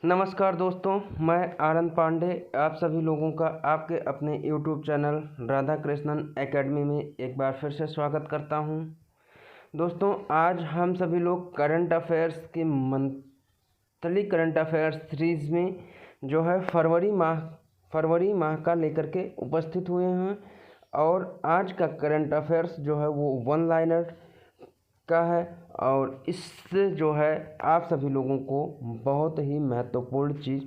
नमस्कार दोस्तों, मैं आनंद पांडे आप सभी लोगों का आपके अपने YouTube channel Radha Krishnan academy में एक बार फिर से स्वागत करता हूं। दोस्तों, आज हम सभी लोग करंट अफेयर्स की मंथली करंट अफेयर्स सीरीज़ में जो है फरवरी माह का लेकर के उपस्थित हुए हैं। और आज का करंट अफेयर्स जो है वो वन लाइनर का है और इससे जो है आप सभी लोगों को बहुत ही महत्वपूर्ण चीज़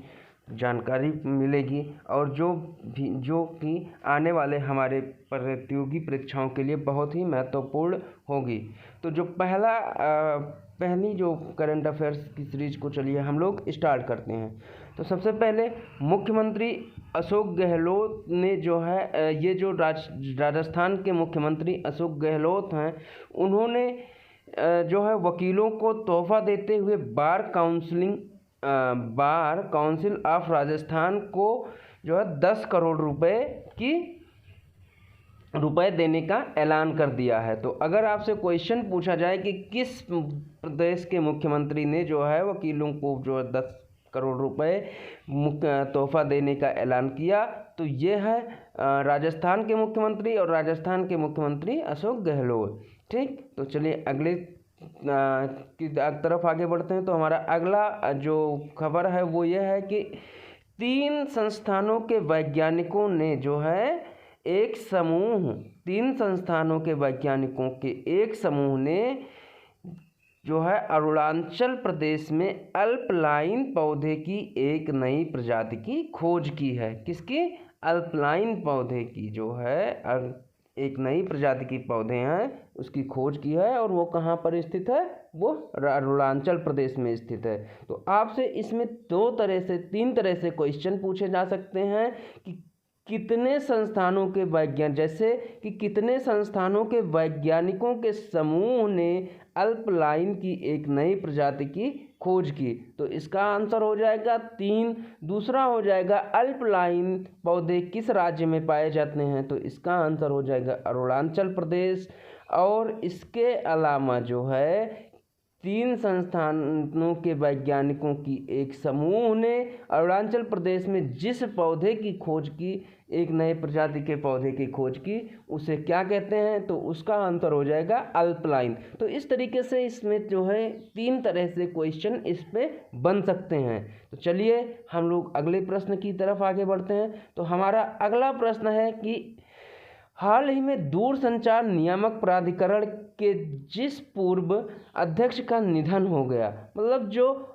जानकारी मिलेगी और जो कि आने वाले हमारे प्रतियोगी परीक्षाओं के लिए बहुत ही महत्वपूर्ण होगी। तो जो पहली जो करंट अफेयर्स की सीरीज़ को चलिए हम लोग स्टार्ट करते हैं। तो सबसे पहले मुख्यमंत्री अशोक गहलोत ने जो है ये जो राजस्थान के मुख्यमंत्री अशोक गहलोत हैं, उन्होंने जो है वकीलों को तोहफा देते हुए बार काउंसिल ऑफ राजस्थान को जो है 10 करोड़ रुपए देने का ऐलान कर दिया है। तो अगर आपसे क्वेश्चन पूछा जाए कि किस प्रदेश के मुख्यमंत्री ने जो है वकीलों को जो है 10 करोड़ रुपए तोहफा देने का ऐलान किया, तो ये है राजस्थान के मुख्यमंत्री और राजस्थान के मुख्यमंत्री अशोक गहलोत। ठीक, तो चलिए अगले की तरफ आगे बढ़ते हैं। तो हमारा अगला जो खबर है वो ये है कि 3 संस्थानों के वैज्ञानिकों ने जो है एक समूह ने जो है अरुणाचल प्रदेश में अल्पलाइन पौधे की एक नई प्रजाति की खोज की है। किसकी? अल्पलाइन पौधे की जो है एक नई प्रजाति की पौधे हैं उसकी खोज की है और वो कहाँ पर स्थित है? वो अरुणाचल प्रदेश में स्थित है। तो आपसे इसमें 3 तरह से क्वेश्चन पूछे जा सकते हैं कि कितने संस्थानों के वैज्ञानिकों के समूह ने अल्पलाइन की एक नई प्रजाति की खोज की। तो इसका आंसर हो जाएगा 3। दूसरा हो जाएगा अल्पलाइन पौधे किस राज्य में पाए जाते हैं? तो इसका आंसर हो जाएगा अरुणाचल प्रदेश। और इसके अलावा जो है 3 संस्थानों के वैज्ञानिकों की एक समूह ने अरुणाचल प्रदेश में जिस पौधे की खोज की, एक नए प्रजाति के पौधे की खोज की, उसे क्या कहते हैं? तो उसका आंसर हो जाएगा अल्पलाइन। तो इस तरीके से इसमें जो है 3 तरह से क्वेश्चन इस पे बन सकते हैं। तो चलिए हम लोग अगले प्रश्न की तरफ आगे बढ़ते हैं। तो हमारा अगला प्रश्न है कि हाल ही में दूरसंचार नियामक प्राधिकरण के जिस पूर्व अध्यक्ष का निधन हो गया, मतलब जो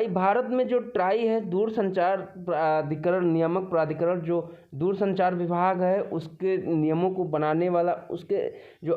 भारत में जो ट्राई है दूरसंचार प्राधिकरण, नियामक प्राधिकरण जो दूरसंचार विभाग है उसके नियमों को बनाने वाला, उसके जो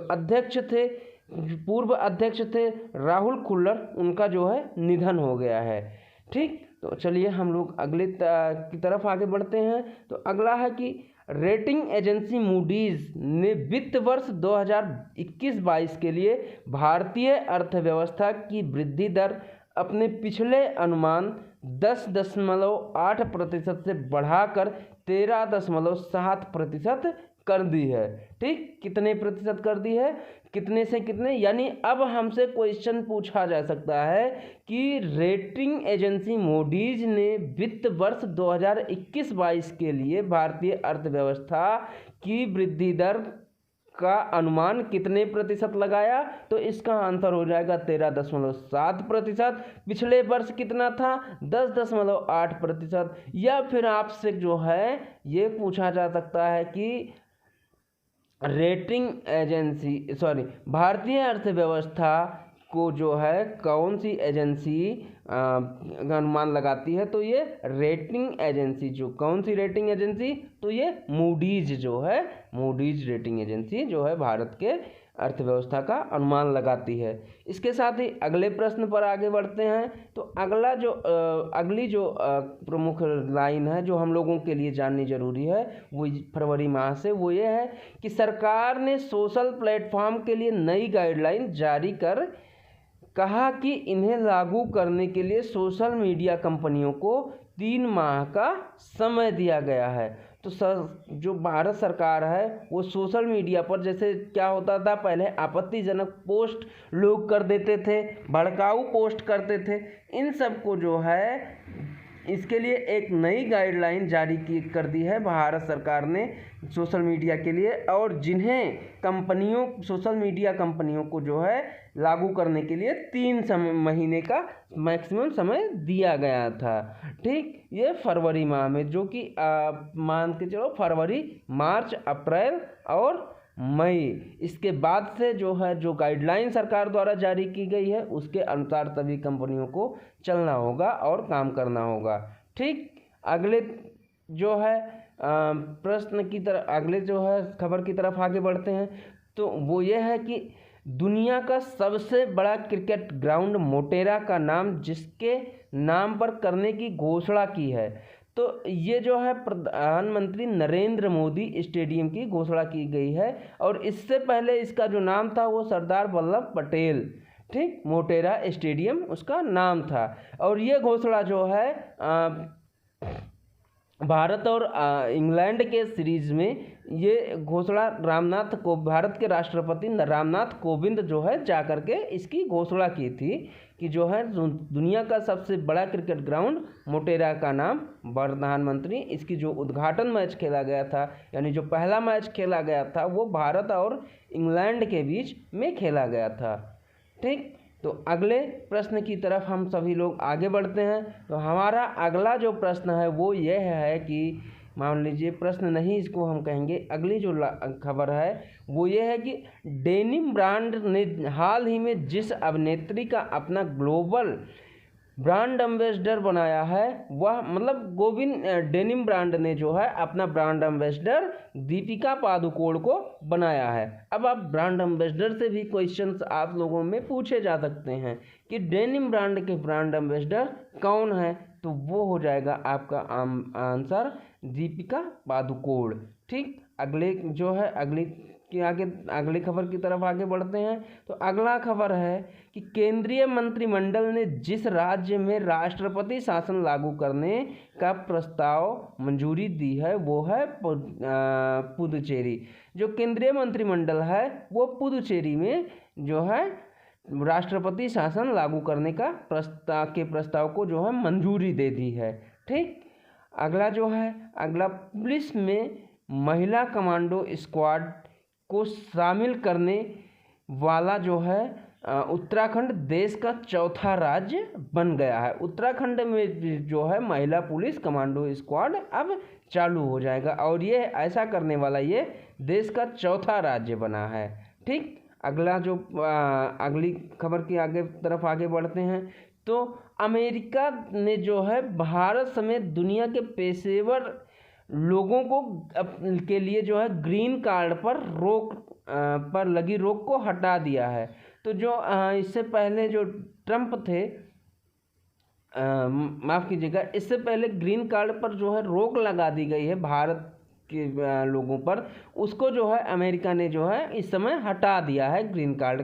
पूर्व अध्यक्ष थे राहुल खुल्लर, उनका जो है निधन हो गया है। ठीक, तो चलिए हम लोग अगले की तरफ आगे बढ़ते हैं। तो अगला है कि रेटिंग एजेंसी मूडीज ने वित्त वर्ष 2021-22 के लिए भारतीय अर्थव्यवस्था की वृद्धि दर अपने पिछले अनुमान 10.8% से बढ़ाकर 13.7% कर दी है। ठीक, कितने प्रतिशत कर दी है? कितने से कितने? यानी अब हमसे क्वेश्चन पूछा जा सकता है कि रेटिंग एजेंसी मूडीज ने वित्त वर्ष 2021-22 के लिए भारतीय अर्थव्यवस्था की वृद्धि दर का अनुमान कितने प्रतिशत लगाया? तो इसका आंसर हो जाएगा 13.7%। पिछले वर्ष कितना था? 10.8%। या फिर आपसे जो है ये पूछा जा सकता है कि भारतीय अर्थव्यवस्था को जो है कौन सी एजेंसी अनुमान लगाती है? तो ये रेटिंग एजेंसी, जो कौन सी रेटिंग एजेंसी? तो ये मूडीज रेटिंग एजेंसी जो है भारत के अर्थव्यवस्था का अनुमान लगाती है। इसके साथ ही अगले प्रश्न पर आगे बढ़ते हैं। तो अगली जो प्रमुख लाइन है जो हम लोगों के लिए जाननी जरूरी है वो फरवरी माह से, वो ये है कि सरकार ने सोशल प्लेटफॉर्म के लिए नई गाइडलाइन जारी कर कहा कि इन्हें लागू करने के लिए सोशल मीडिया कंपनियों को 3 माह का समय दिया गया है। तो जो भारत सरकार है वो सोशल मीडिया पर, जैसे क्या होता था पहले, आपत्तिजनक पोस्ट लोग कर देते थे, भड़काऊ पोस्ट करते थे, इन सब को जो है इसके लिए एक नई गाइडलाइन जारी कर दी है भारत सरकार ने सोशल मीडिया के लिए, और जिन्हें कंपनियों सोशल मीडिया कंपनियों को जो है लागू करने के लिए 3 महीने का मैक्सिमम समय दिया गया था। ठीक, ये फरवरी माह में, जो कि मान के चलो फरवरी, मार्च, अप्रैल और मई, इसके बाद से जो है जो गाइडलाइन सरकार द्वारा जारी की गई है उसके अनुसार सभी कंपनियों को चलना होगा और काम करना होगा। ठीक, अगले जो है प्रश्न की तरफ, अगले जो है खबर की तरफ आगे बढ़ते हैं। तो वो ये है कि दुनिया का सबसे बड़ा क्रिकेट ग्राउंड मोटेरा का नाम जिसके नाम पर करने की घोषणा की है। तो ये जो है प्रधानमंत्री नरेंद्र मोदी स्टेडियम की घोषणा की गई है, और इससे पहले इसका जो नाम था वो सरदार वल्लभ पटेल, ठीक, मोटेरा स्टेडियम उसका नाम था। और ये घोषणा जो है भारत और इंग्लैंड के सीरीज में ये घोषणा भारत के राष्ट्रपति रामनाथ कोविंद जो है जाकर के इसकी घोषणा की थी कि जो है दुनिया का सबसे बड़ा क्रिकेट ग्राउंड मोटेरा का नाम प्रधानमंत्री, इसकी जो उद्घाटन मैच खेला गया था, यानी जो पहला मैच खेला गया था वो भारत और इंग्लैंड के बीच में खेला गया था। ठीक, तो अगले प्रश्न की तरफ हम सभी लोग आगे बढ़ते हैं। तो हमारा अगला जो प्रश्न है वो ये है कि मान लीजिए प्रश्न नहीं इसको हम कहेंगे, अगली जो खबर है वो ये है कि डेनिम ब्रांड ने हाल ही में जिस अभिनेत्री का अपना ग्लोबल ब्रांड एम्बेसडर बनाया है वह गोविंद डेनिम ब्रांड ने जो है अपना ब्रांड एम्बेसडर दीपिका पादुकोण को बनाया है। अब आप ब्रांड एम्बेसडर से भी क्वेश्चंस आप लोगों में पूछे जा सकते हैं कि डेनिम ब्रांड के ब्रांड एम्बेसडर कौन है, तो वो हो जाएगा आपका आंसर दीपिका पादुकोण। ठीक, अगले जो है अगली खबर की तरफ आगे बढ़ते हैं। तो अगला खबर है कि केंद्रीय मंत्रिमंडल ने जिस राज्य में राष्ट्रपति शासन लागू करने का प्रस्ताव मंजूरी दी है वो है पुदुचेरी। जो केंद्रीय मंत्रिमंडल है वो पुदुचेरी में जो है राष्ट्रपति शासन लागू करने का प्रस्ताव को जो है मंजूरी दे दी है। ठीक, अगला पुलिस में महिला कमांडो स्क्वाड को शामिल करने वाला जो है उत्तराखंड देश का चौथा राज्य बन गया है। उत्तराखंड में जो है महिला पुलिस कमांडो स्क्वाड अब चालू हो जाएगा, और ये ऐसा करने वाला ये देश का चौथा राज्य बना है। ठीक, अगली खबर की तरफ आगे बढ़ते हैं। तो अमेरिका ने जो है भारत समेत दुनिया के पेशेवर लोगों को के लिए जो है ग्रीन कार्ड पर लगी रोक को हटा दिया है। तो जो इससे पहले जो ट्रंप थे, माफ़ कीजिएगा, इससे पहले ग्रीन कार्ड पर जो है रोक लगा दी गई है भारत के लोगों पर, उसको जो है अमेरिका ने जो है इस समय हटा दिया है। ग्रीन कार्ड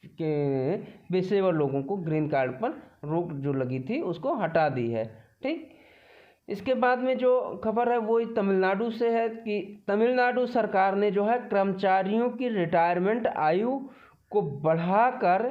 के पेशेवर लोगों को ग्रीन कार्ड पर रोक जो लगी थी उसको हटा दी है। ठीक, इसके बाद में जो खबर है वो तमिलनाडु से है कि तमिलनाडु सरकार ने जो है कर्मचारियों की रिटायरमेंट आयु को बढ़ाकर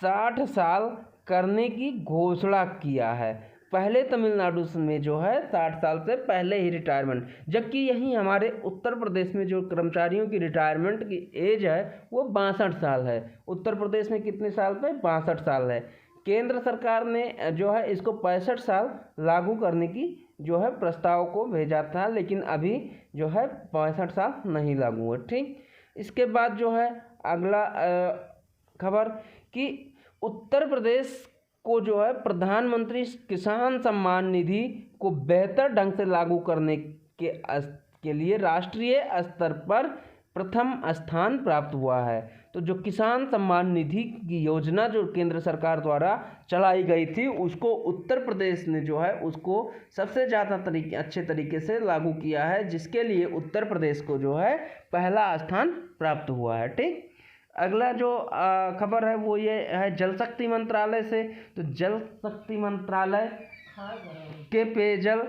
60 साल करने की घोषणा किया है। पहले तमिलनाडु में जो है 60 साल से पहले ही रिटायरमेंट, जबकि यहीं हमारे उत्तर प्रदेश में जो कर्मचारियों की रिटायरमेंट की एज है वो 62 साल है। उत्तर प्रदेश में कितने साल पे? 62 साल है। केंद्र सरकार ने जो है इसको 65 साल लागू करने की जो है प्रस्ताव को भेजा था, लेकिन अभी जो है 65 साल नहीं लागू हुआ। ठीक, इसके बाद जो है अगला खबर कि उत्तर प्रदेश को जो है प्रधानमंत्री किसान सम्मान निधि को बेहतर ढंग से लागू करने के लिए राष्ट्रीय स्तर पर प्रथम स्थान प्राप्त हुआ है। तो जो किसान सम्मान निधि की योजना जो केंद्र सरकार द्वारा चलाई गई थी उसको उत्तर प्रदेश ने जो है उसको सबसे ज़्यादा अच्छे तरीके से लागू किया है, जिसके लिए उत्तर प्रदेश को जो है पहला स्थान प्राप्त हुआ है। ठीक, अगला जो खबर है वो ये है जल शक्ति मंत्रालय से। तो जल शक्ति मंत्रालय के पेयजल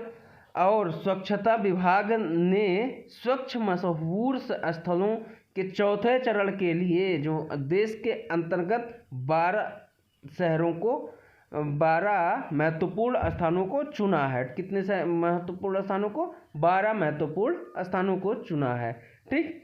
और स्वच्छता विभाग ने स्वच्छ मशहूर स्थलों के चौथे चरण के लिए जो देश के अंतर्गत 12 शहरों को 12 महत्वपूर्ण स्थानों को चुना है। कितने से महत्वपूर्ण स्थानों को? 12 महत्वपूर्ण स्थानों को चुना है। ठीक,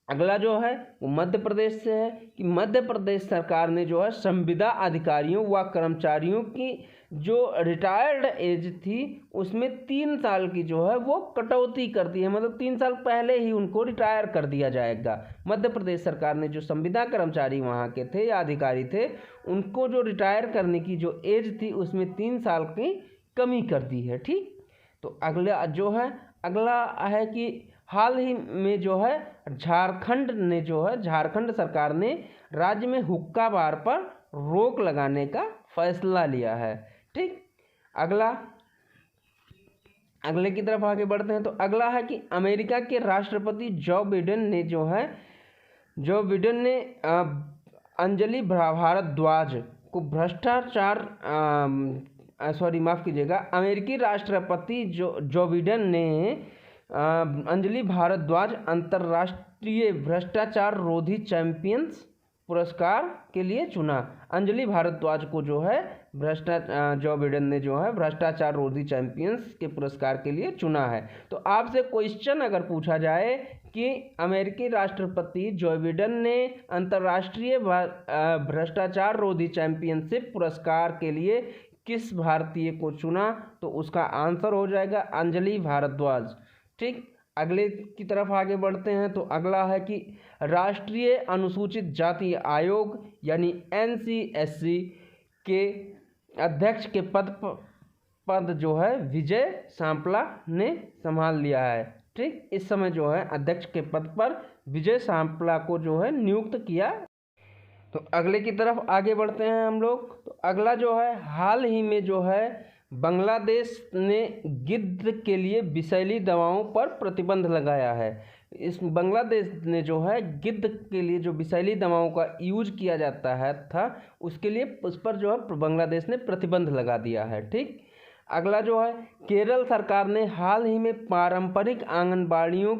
अगला जो है वो मध्य प्रदेश से है कि मध्य प्रदेश सरकार ने जो है संविदा अधिकारियों व कर्मचारियों की जो रिटायर्ड एज थी उसमें 3 साल की जो है वो कटौती कर दी है, मतलब 3 साल पहले ही उनको रिटायर कर दिया जाएगा। मध्य प्रदेश सरकार ने जो संविदा कर्मचारी वहाँ के थे या अधिकारी थे उनको जो रिटायर करने की जो एज थी उसमें 3 साल की कमी कर दी है। ठीक, तो अगला है कि हाल ही में जो है झारखंड सरकार ने राज्य में हुक्का बार पर रोक लगाने का फैसला लिया है। ठीक, अगले की तरफ आगे बढ़ते हैं। तो अगला है कि अमेरिका के राष्ट्रपति जो बिडेन ने अंजलि भारद्वाज को भ्रष्टाचार अमेरिकी राष्ट्रपति जो बिडेन ने अंजलि भारद्वाज अंतर्राष्ट्रीय भ्रष्टाचार रोधी चैंपियंस पुरस्कार के लिए चुना। अंजलि भारद्वाज को जो बिडेन ने जो है भ्रष्टाचार रोधी चैंपियंस के पुरस्कार के लिए चुना है। तो आपसे क्वेश्चन अगर पूछा जाए कि अमेरिकी राष्ट्रपति जो बिडेन ने अंतर्राष्ट्रीय भ्रष्टाचार रोधी चैंपियनशिप पुरस्कार के लिए किस भारतीय को चुना, तो उसका आंसर हो जाएगा अंजलि भारद्वाज। ठीक, अगले की तरफ आगे बढ़ते हैं। तो अगला है कि राष्ट्रीय अनुसूचित जाति आयोग यानी NCSC के अध्यक्ष के पद जो है विजय सांपला ने संभाल लिया है। ठीक, इस समय जो है अध्यक्ष के पद पर विजय सांपला को जो है नियुक्त किया। तो अगले की तरफ आगे बढ़ते हैं हम लोग। तो अगला जो है हाल ही में जो है बांग्लादेश ने गिद्ध के लिए विषैली दवाओं पर प्रतिबंध लगाया है। इस बांग्लादेश ने जो है गिद्ध के लिए जो विषैली दवाओं का यूज किया जाता है उसके लिए उस पर जो है बांग्लादेश ने प्रतिबंध लगा दिया है। ठीक, अगला जो है केरल सरकार ने हाल ही में पारंपरिक आंगनबाड़ियों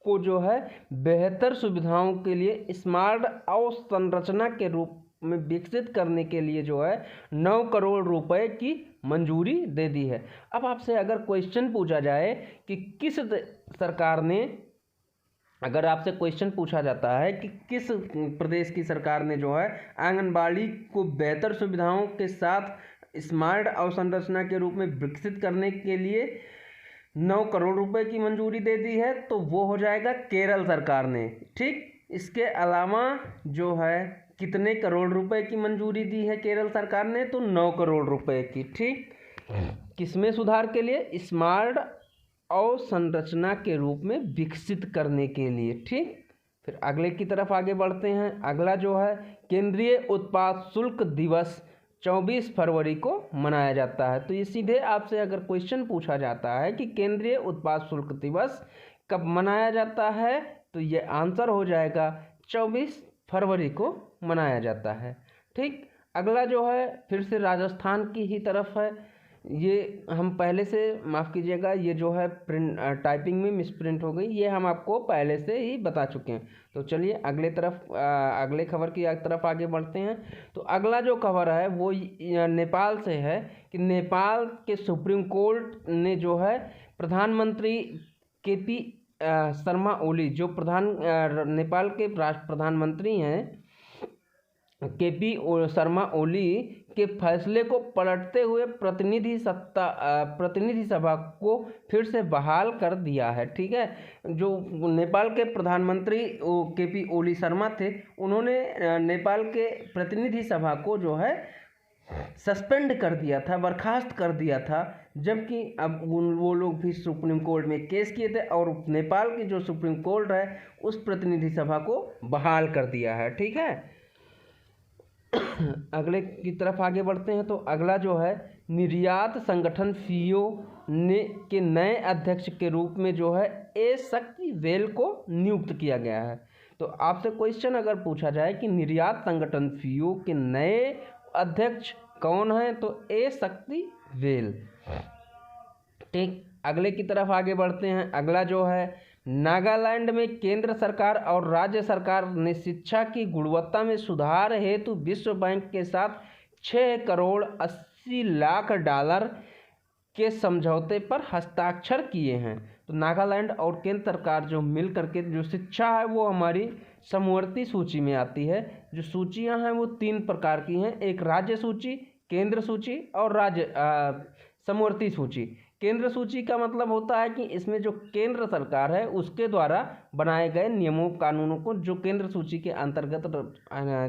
को जो है बेहतर सुविधाओं के लिए स्मार्ट अवसंरचना के रूप में विकसित करने के लिए जो है 9 करोड़ रुपए की मंजूरी दे दी है। अब आपसे अगर क्वेश्चन पूछा जाए कि किस सरकार ने, अगर आपसे क्वेश्चन पूछा जाता है कि किस प्रदेश की सरकार ने जो है आंगनबाड़ी को बेहतर सुविधाओं के साथ स्मार्ट अवसंरचना के रूप में विकसित करने के लिए 9 करोड़ रुपए की मंजूरी दे दी है, तो वो हो जाएगा केरल सरकार ने। ठीक, इसके अलावा जो है कितने करोड़ रुपए की मंजूरी दी है केरल सरकार ने, तो 9 करोड़ रुपए की। ठीक, किसमें सुधार के लिए? स्मार्ट अवसंरचना के रूप में विकसित करने के लिए। ठीक, फिर अगले की तरफ आगे बढ़ते हैं। अगला जो है केंद्रीय उत्पाद शुल्क दिवस 24 फरवरी को मनाया जाता है। तो ये सीधे आपसे अगर क्वेश्चन पूछा जाता है कि केंद्रीय उत्पाद शुल्क दिवस कब मनाया जाता है, तो ये आंसर हो जाएगा 24 फरवरी को मनाया जाता है। ठीक, अगला जो है फिर से राजस्थान की ही तरफ है। ये हम पहले से, माफ़ कीजिएगा, ये जो है टाइपिंग में मिसप्रिंट हो गई, ये हम आपको पहले से ही बता चुके हैं। तो चलिए अगले खबर की तरफ आगे बढ़ते हैं। तो अगला जो खबर है वो नेपाल से है कि नेपाल के सुप्रीम कोर्ट ने जो है प्रधानमंत्री KP शर्मा ओली, जो नेपाल के प्रधानमंत्री हैं KP शर्मा ओली के फैसले को पलटते हुए प्रतिनिधि सभा को फिर से बहाल कर दिया है। ठीक है, जो नेपाल के प्रधानमंत्री KP ओली शर्मा थे, उन्होंने नेपाल के प्रतिनिधि सभा को जो है सस्पेंड कर दिया था, बर्खास्त कर दिया था, जबकि अब वो लोग भी सुप्रीम कोर्ट में केस किए थे और नेपाल की जो सुप्रीम कोर्ट है उस प्रतिनिधि सभा को बहाल कर दिया है। ठीक है, अगले की तरफ आगे बढ़ते हैं। तो अगला जो है निर्यात संगठन FIIO के नए अध्यक्ष के रूप में जो है A शक्तिवेल को नियुक्त किया गया है। तो आपसे क्वेश्चन अगर पूछा जाए कि निर्यात संगठन FIIO के नए अध्यक्ष कौन है, तो A शक्तिवेल। ठीक, अगले की तरफ आगे बढ़ते हैं। अगला जो है नागालैंड में केंद्र सरकार और राज्य सरकार ने शिक्षा की गुणवत्ता में सुधार हेतु विश्व बैंक के साथ $6 करोड़ 80 लाख के समझौते पर हस्ताक्षर किए हैं। तो नागालैंड और केंद्र सरकार जो मिल करके जो शिक्षा है वो हमारी समवर्ती सूची में आती है। जो सूचियां हैं वो 3 प्रकार की हैं, एक राज्य सूची, केंद्र सूची और समवर्ती सूची। केंद्र सूची का मतलब होता है कि इसमें जो केंद्र सरकार है उसके द्वारा बनाए गए नियमों कानूनों को, जो केंद्र सूची के अंतर्गत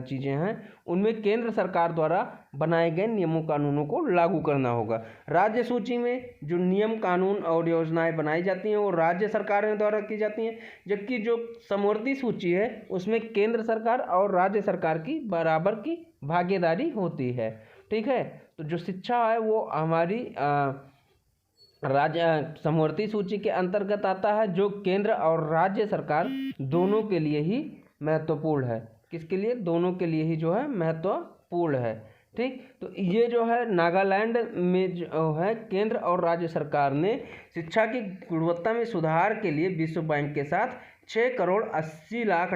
चीज़ें हैं उनमें केंद्र सरकार द्वारा बनाए गए नियमों कानूनों को लागू करना होगा। राज्य सूची में जो नियम कानून और योजनाएं बनाई जाती हैं वो राज्य सरकारों द्वारा की जाती हैं, जबकि जो समवर्ती सूची है उसमें केंद्र सरकार और राज्य सरकार की बराबर की भागीदारी होती है। ठीक है, तो जो शिक्षा है वो हमारी राज्य समवर्ती सूची के अंतर्गत आता है, जो केंद्र और राज्य सरकार दोनों के लिए ही महत्वपूर्ण है। किसके लिए? दोनों के लिए ही जो है महत्वपूर्ण है। ठीक, तो ये जो है नागालैंड में जो है केंद्र और राज्य सरकार ने शिक्षा की गुणवत्ता में सुधार के लिए विश्व बैंक के साथ $6 करोड़ 80 लाख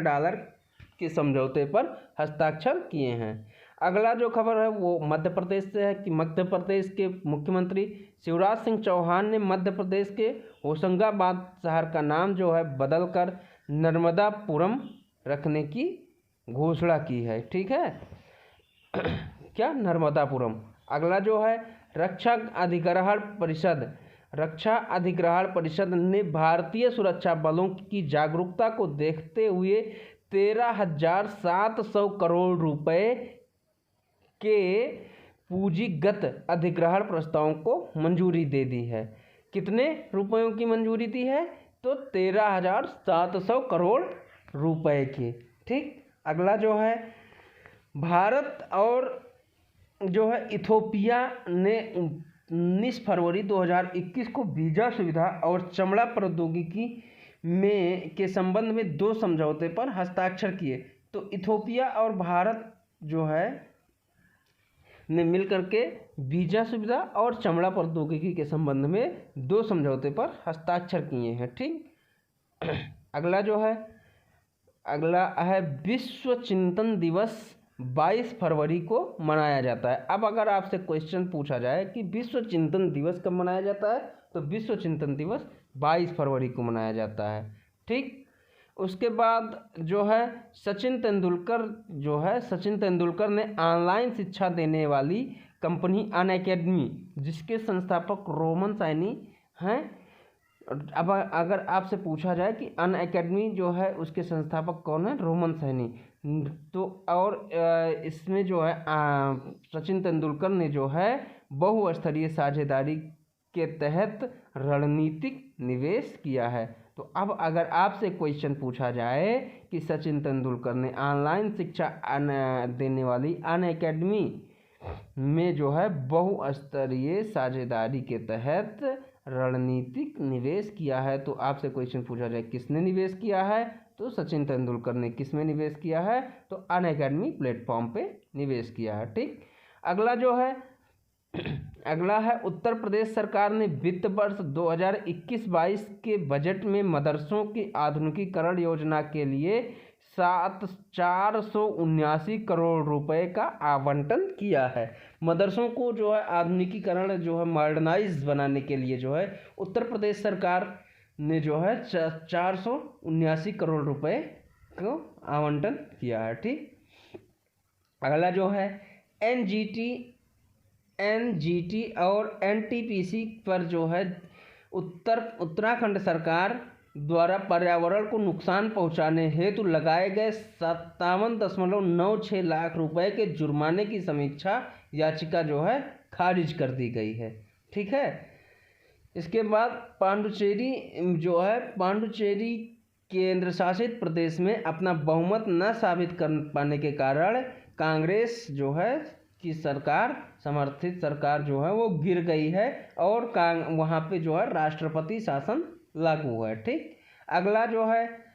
के समझौते पर हस्ताक्षर किए हैं। अगला जो खबर है वो मध्य प्रदेश से है कि मध्य प्रदेश के मुख्यमंत्री शिवराज सिंह चौहान ने मध्य प्रदेश के होशंगाबाद शहर का नाम जो है बदलकर नर्मदापुरम रखने की घोषणा की है। ठीक है, क्या? नर्मदापुरम। अगला जो है रक्षा अधिग्रहण परिषद ने भारतीय सुरक्षा बलों की जागरूकता को देखते हुए 13,700 करोड़ रुपए के पूंजीगत अधिग्रहण प्रस्तावों को मंजूरी दे दी है। कितने रुपयों की मंजूरी दी है? तो 13,700 करोड़ रुपए की। ठीक, अगला जो है भारत और जो है इथोपिया ने 19 फरवरी 2021 को वीजा सुविधा और चमड़ा प्रौद्योगिकी के संबंध में 2 समझौते पर हस्ताक्षर किए। तो इथोपिया और भारत जो है ने मिलकर के वीजा सुविधा और चमड़ा प्रौद्योगिकी के संबंध में 2 समझौते पर हस्ताक्षर किए हैं। ठीक, अगला है विश्व चिंतन दिवस 22 फरवरी को मनाया जाता है। अब अगर आपसे क्वेश्चन पूछा जाए कि विश्व चिंतन दिवस कब मनाया जाता है, तो विश्व चिंतन दिवस 22 फरवरी को मनाया जाता है। ठीक, उसके बाद जो है सचिन तेंदुलकर ने ऑनलाइन शिक्षा देने वाली कंपनी अनअकैडमी, जिसके संस्थापक रोमन सैनी हैं। अब अगर आपसे पूछा जाए कि अनअकैडमी जो है उसके संस्थापक कौन है? रोमन सैनी। तो और इसमें जो है सचिन तेंदुलकर ने जो है बहुस्तरीय साझेदारी के तहत रणनीतिक निवेश किया है। तो अब अगर आपसे क्वेश्चन पूछा जाए कि सचिन तेंदुलकर ने ऑनलाइन शिक्षा देने वाली अनअकैडमी में जो है बहुस्तरीय साझेदारी के तहत रणनीतिक निवेश किया है, तो आपसे क्वेश्चन पूछा जाए किसने निवेश किया है, तो सचिन तेंदुलकर ने किसमें निवेश किया है? तो अनअकैडमी प्लेटफॉर्म पे निवेश किया है। ठीक, अगला है उत्तर प्रदेश सरकार ने वित्त वर्ष 2021-22 के बजट में मदरसों की आधुनिकीकरण योजना के लिए 479 करोड़ रुपए का आवंटन किया है। मदरसों को जो है आधुनिकीकरण जो है मॉडर्नाइज बनाने के लिए जो है उत्तर प्रदेश सरकार ने जो है 479 करोड़ रुपए को आवंटन किया है। ठीक, अगला जो है एनजीटी और एनटीपीसी पर जो है उत्तराखंड सरकार द्वारा पर्यावरण को नुकसान पहुंचाने हेतु लगाए गए 57.96 लाख रुपए के जुर्माने की समीक्षा याचिका जो है खारिज कर दी गई है। ठीक है, इसके बाद पांडुचेरी केंद्र शासित प्रदेश में अपना बहुमत न साबित कर पाने के कारण कांग्रेस जो है की सरकार समर्थित सरकार जो है वो गिर गई है और वहाँ पे जो है राष्ट्रपति शासन लागू हुआ है। ठीक, अगला जो है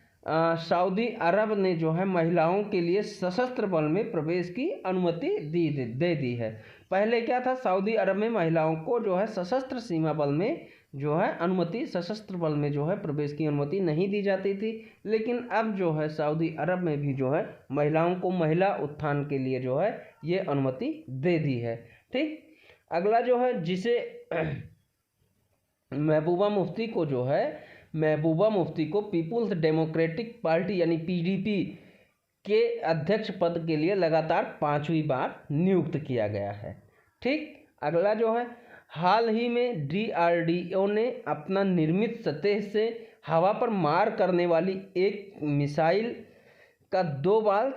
सऊदी अरब ने जो है महिलाओं के लिए सशस्त्र बल में प्रवेश की अनुमति दे दी है। पहले क्या था, सऊदी अरब में महिलाओं को जो है सशस्त्र सीमा बल में जो है अनुमति, सशस्त्र बल में जो है प्रवेश की अनुमति नहीं दी जाती थी। लेकिन अब जो है सऊदी अरब में भी जो है महिलाओं को महिला उत्थान के लिए जो है ये अनुमति दे दी है। ठीक, अगला जो है जिसे महबूबा मुफ्ती को पीपुल्स डेमोक्रेटिक पार्टी यानी पीडीपी के अध्यक्ष पद के लिए लगातार 5वीं बार नियुक्त किया गया है। ठीक, अगला जो है हाल ही में डीआरडीओ ने अपना निर्मित सतह से हवा पर मार करने वाली एक मिसाइल का 2 बार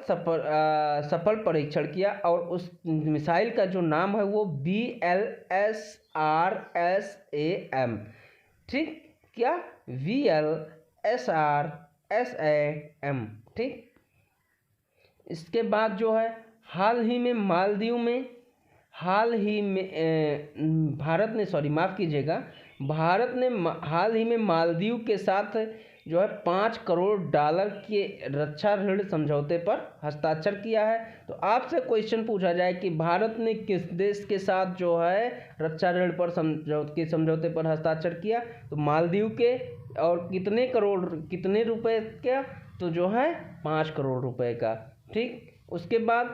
सफल परीक्षण किया और उस मिसाइल का जो नाम है वो VLSRSAM। ठीक, क्या VLSRSAM। ठीक, इसके बाद जो है हाल ही में भारत ने हाल ही में मालदीव के साथ जो है $5 करोड़ के रक्षा ऋण समझौते पर हस्ताक्षर किया है। तो आपसे क्वेश्चन पूछा जाए कि भारत ने किस देश के साथ जो है रक्षा ऋण पर समझौते पर हस्ताक्षर किया, तो मालदीव के, और कितने रुपए का, तो जो है 5 करोड़ रुपए का। ठीक, उसके बाद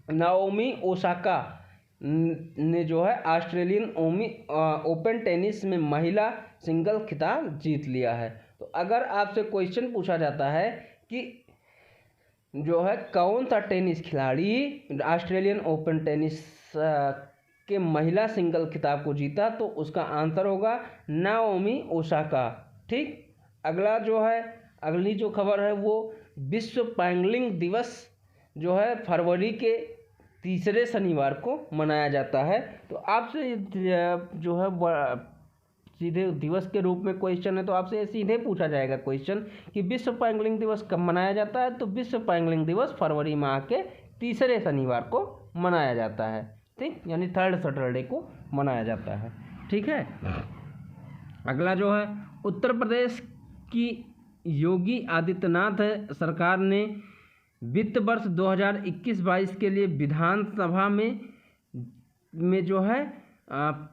नाओमी ओसाका ने जो है ऑस्ट्रेलियन ओपन टेनिस में महिला सिंगल खिताब जीत लिया है। तो अगर आपसे क्वेश्चन पूछा जाता है कि जो है कौन सा टेनिस खिलाड़ी ऑस्ट्रेलियन ओपन टेनिस के महिला सिंगल खिताब को जीता, तो उसका आंसर होगा नाओमी ओसाका। ठीक, अगली जो खबर है वो विश्व पैंगलिंग दिवस जो है फरवरी के तीसरे शनिवार को मनाया जाता है। तो आपसे जो है सीधे दिवस के रूप में क्वेश्चन है, तो आपसे सीधे पूछा जाएगा क्वेश्चन कि विश्व पैंगलिंग दिवस कब मनाया जाता है, तो विश्व पैंगलिंग दिवस फरवरी माह के तीसरे शनिवार को मनाया जाता है। ठीक, यानी 3rd सैटरडे को मनाया जाता है। ठीक है, अगला जो है उत्तर प्रदेश की योगी आदित्यनाथ सरकार ने वित्त वर्ष 2021-22 के लिए विधानसभा में जो है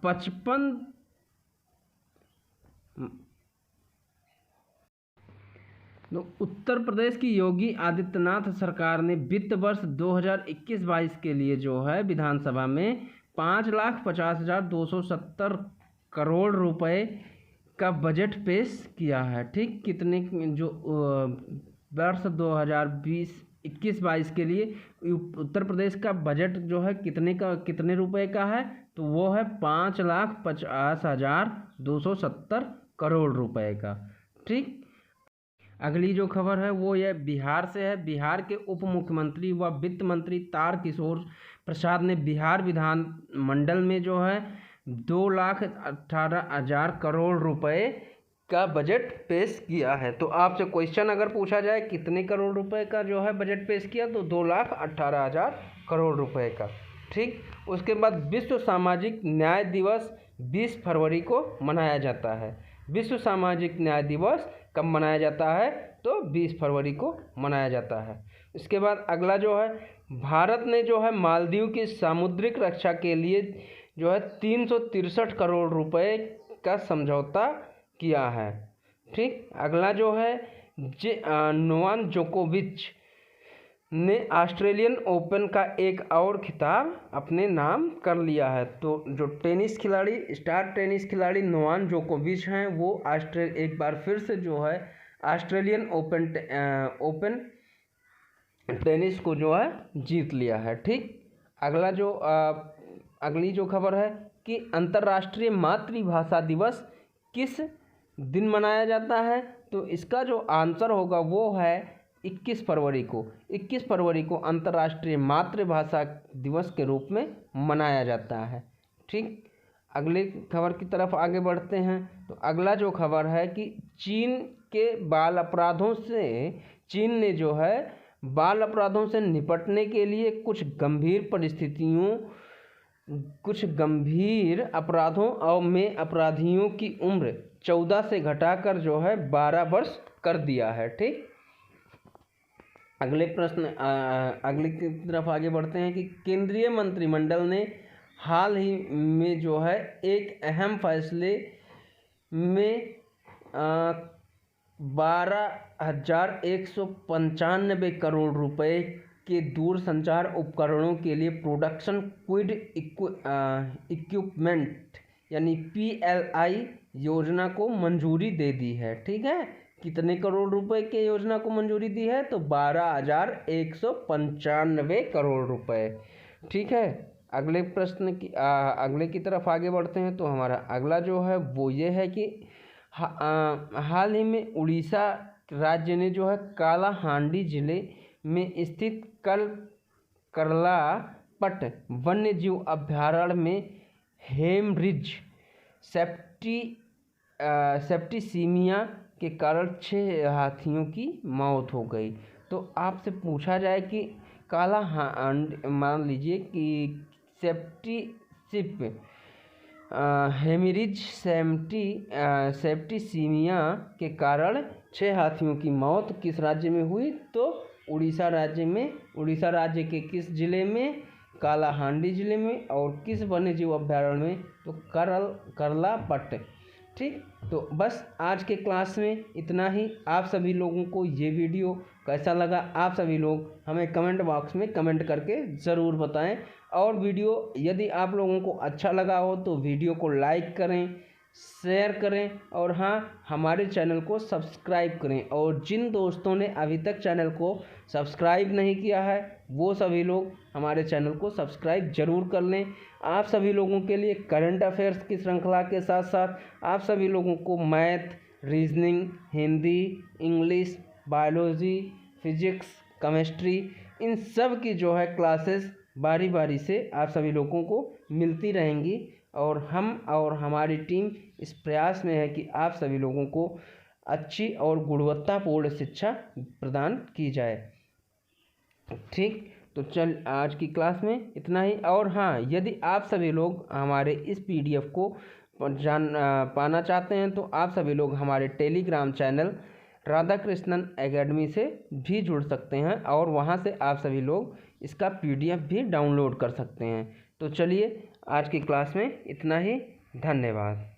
55 उत्तर प्रदेश की योगी आदित्यनाथ सरकार ने वित्त वर्ष 2021-22 के लिए जो है विधानसभा में 5,50,270 करोड़ रुपए का बजट पेश किया है। ठीक, कितने जो वर्ष 2021-22 के लिए उत्तर प्रदेश का बजट जो है कितने रुपए का है, तो वो है 5,50,270 करोड़ रुपए का। ठीक, अगली जो खबर है वो ये बिहार से है। बिहार के उप मुख्यमंत्री व वित्त मंत्री तारकिशोर प्रसाद ने बिहार विधान मंडल में जो है 2,18,000 करोड़ रुपए का बजट पेश किया है। तो आपसे क्वेश्चन अगर पूछा जाए कितने करोड़ रुपए का जो है बजट पेश किया, तो 2,18,000 करोड़ रुपए का। ठीक, उसके बाद विश्व सामाजिक न्याय दिवस 20 फरवरी को मनाया जाता है। विश्व सामाजिक न्याय दिवस कब मनाया जाता है, तो 20 फरवरी को मनाया जाता है। इसके बाद अगला जो है भारत ने जो है मालदीव की सामुद्रिक रक्षा के लिए जो है 363 करोड़ रुपए का समझौता किया है। ठीक, अगला जो है नोवाक जोकोविच ने ऑस्ट्रेलियन ओपन का एक और खिताब अपने नाम कर लिया है। तो जो स्टार टेनिस खिलाड़ी नोवाक जोकोविच हैं वो एक बार फिर से जो है ऑस्ट्रेलियन ओपन टेनिस को जो है जीत लिया है। ठीक, अगली जो खबर है कि अंतर्राष्ट्रीय मातृभाषा दिवस किस दिन मनाया जाता है, तो इसका जो आंसर होगा वो है 21 फरवरी को। 21 फरवरी को अंतर्राष्ट्रीय मातृभाषा दिवस के रूप में मनाया जाता है। ठीक, अगली खबर की तरफ आगे बढ़ते हैं। तो अगला जो खबर है कि चीन ने जो है बाल अपराधों से निपटने के लिए कुछ गंभीर अपराधों में अपराधियों की उम्र 14 से घटाकर जो है 12 वर्ष कर दिया है। ठीक, अगले की तरफ आगे बढ़ते हैं कि केंद्रीय मंत्रिमंडल ने हाल ही में जो है एक अहम फैसले में 12,195 करोड़ रुपए के दूरसंचार उपकरणों के लिए प्रोडक्शन क्विड इक्विपमेंट यानी PLI योजना को मंजूरी दे दी है। ठीक है, कितने करोड़ रुपए के योजना को मंजूरी दी है? तो 12,195 करोड़ रुपए। ठीक है, अगले प्रश्न की अगले की तरफ आगे बढ़ते हैं। तो हमारा अगला जो है वो ये है कि हाल ही में उड़ीसा राज्य ने जो है कालाहांडी जिले में स्थित करलापट वन्य जीव अभयारण्य में हेमरिज सेप्टिसीमिया के कारण 6 हाथियों की मौत हो गई। तो आपसे पूछा जाए कि मान लीजिए कि हेमरिज सेप्टिसीमिया के कारण 6 हाथियों की मौत किस राज्य में हुई? तो उड़ीसा राज्य में। उड़ीसा राज्य के किस जिले में? कालाहांडी जिले में। और किस वन्य जीव अभयारण्य में? तो करलापट। ठीक, तो बस आज के क्लास में इतना ही। आप सभी लोगों को ये वीडियो कैसा लगा आप सभी लोग हमें कमेंट बॉक्स में कमेंट करके ज़रूर बताएं। और वीडियो यदि आप लोगों को अच्छा लगा हो तो वीडियो को लाइक करें, शेयर करें और हाँ, हमारे चैनल को सब्सक्राइब करें। और जिन दोस्तों ने अभी तक चैनल को सब्सक्राइब नहीं किया है वो सभी लोग हमारे चैनल को सब्सक्राइब ज़रूर कर लें। आप सभी लोगों के लिए करंट अफेयर्स की श्रृंखला के साथ साथ आप सभी लोगों को math, reasoning, Hindi, English, biology, physics, chemistry, इन सब की जो है क्लासेस बारी बारी से आप सभी लोगों को मिलती रहेंगी। और हम और हमारी टीम इस प्रयास में है कि आप सभी लोगों को अच्छी और गुणवत्तापूर्ण शिक्षा प्रदान की जाए। ठीक, तो चल आज की क्लास में इतना ही। और हाँ, यदि आप सभी लोग हमारे इस PDF को पाना चाहते हैं तो आप सभी लोग हमारे टेलीग्राम चैनल राधाकृष्णन एकेडमी से भी जुड़ सकते हैं और वहां से आप सभी लोग इसका PDF भी डाउनलोड कर सकते हैं। तो चलिए आज की क्लास में इतना ही। धन्यवाद।